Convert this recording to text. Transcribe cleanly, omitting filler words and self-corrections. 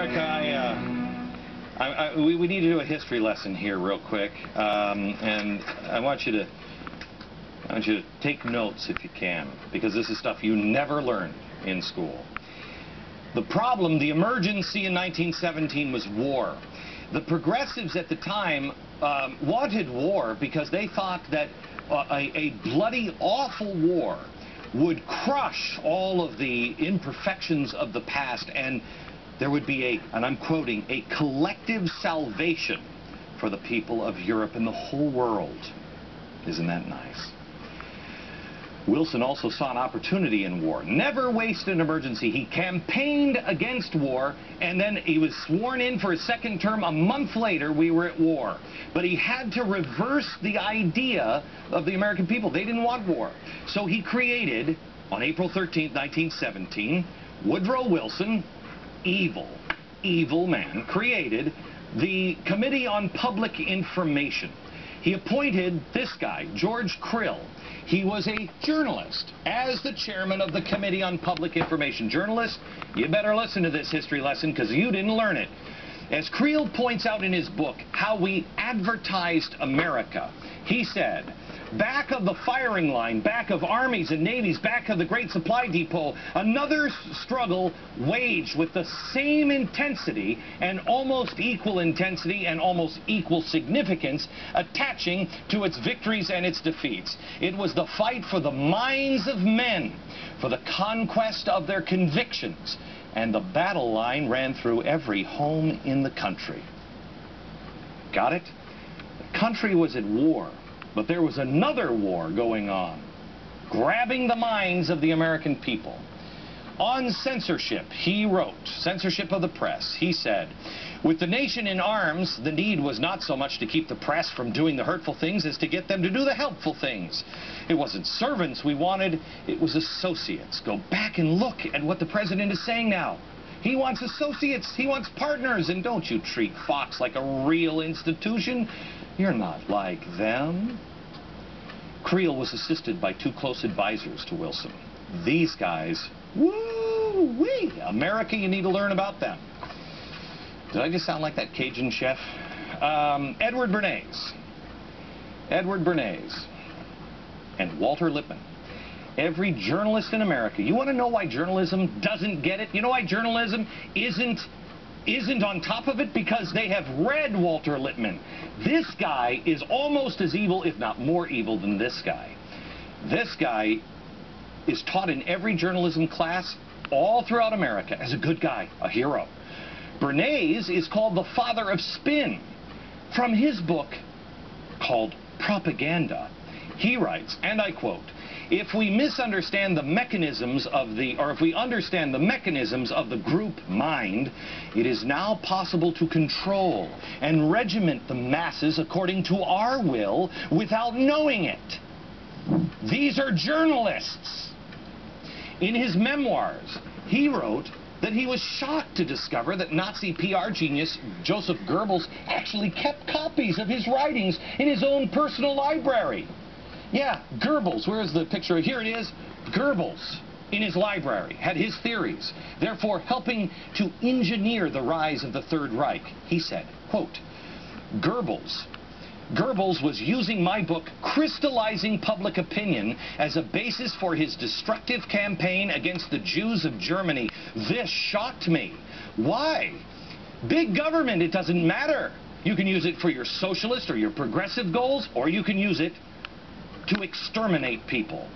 America, we need to do a history lesson here real quick, and I want you to take notes if you can, because this is stuff you never learned in school. The problem, the emergency in 1917 was war. The progressives at the time wanted war because they thought that a bloody, awful war would crush all of the imperfections of the past, and there would be and I'm quoting, a collective salvation for the people of Europe and the whole world. Isn't that nice? Wilson also saw an opportunity in war. Never waste an emergency. He campaigned against war, and then he was sworn in for his second term. A month later, we were at war. But he had to reverse the idea of the American people. They didn't want war. So he created, on April 13th, 1917, Woodrow Wilson, evil man, created the Committee on Public Information. He appointed this guy, George Krill. He was a journalist, as the chairman of the Committee on Public Information. Journalists, you better listen to this history lesson, because you didn't learn it. As Krill points out in his book, How We Advertised America, he said, back of the firing line, back of armies and navies, back of the great supply depot, another struggle waged with the same intensity and almost equal intensity and almost equal significance attaching to its victories and its defeats. It was the fight for the minds of men, for the conquest of their convictions, and the battle line ran through every home in the country. Got it? The country was at war. But there was another war going on, grabbing the minds of the American people. On censorship, he wrote, censorship of the press, he said, with the nation in arms, the need was not so much to keep the press from doing the hurtful things as to get them to do the helpful things. It wasn't servants we wanted, it was associates. Go back and look at what the president is saying now. He wants associates, he wants partners, and don't you treat Fox like a real institution. You're not like them. Krill was assisted by two close advisors to Wilson. These guys, woo-wee, America, you need to learn about them. Did I just sound like that Cajun chef? Edward Bernays, and Walter Lippmann. Every journalist in America. You want to know why journalism doesn't get it? You know why journalism isn't on top of it? Because they have read Walter Lippmann. This guy is almost as evil, if not more evil, than this guy. This guy is taught in every journalism class all throughout America as a good guy, a hero. Bernays is called the father of spin. From his book called Propaganda, he writes, and I quote, if we misunderstand the mechanisms of if we understand the mechanisms of the group mind, it is now possible to control and regiment the masses according to our will without knowing it. These are journalists. In his memoirs, he wrote that he was shocked to discover that Nazi PR genius Joseph Goebbels actually kept copies of his writings in his own personal library. Yeah, Goebbels, where's the picture? Here it is. Goebbels, in his library, had his theories, therefore helping to engineer the rise of the Third Reich. He said, quote, Goebbels was using my book, Crystallizing Public Opinion, as a basis for his destructive campaign against the Jews of Germany. This shocked me. Why? Big government, it doesn't matter. You can use it for your socialist or your progressive goals, or you can use it to exterminate people.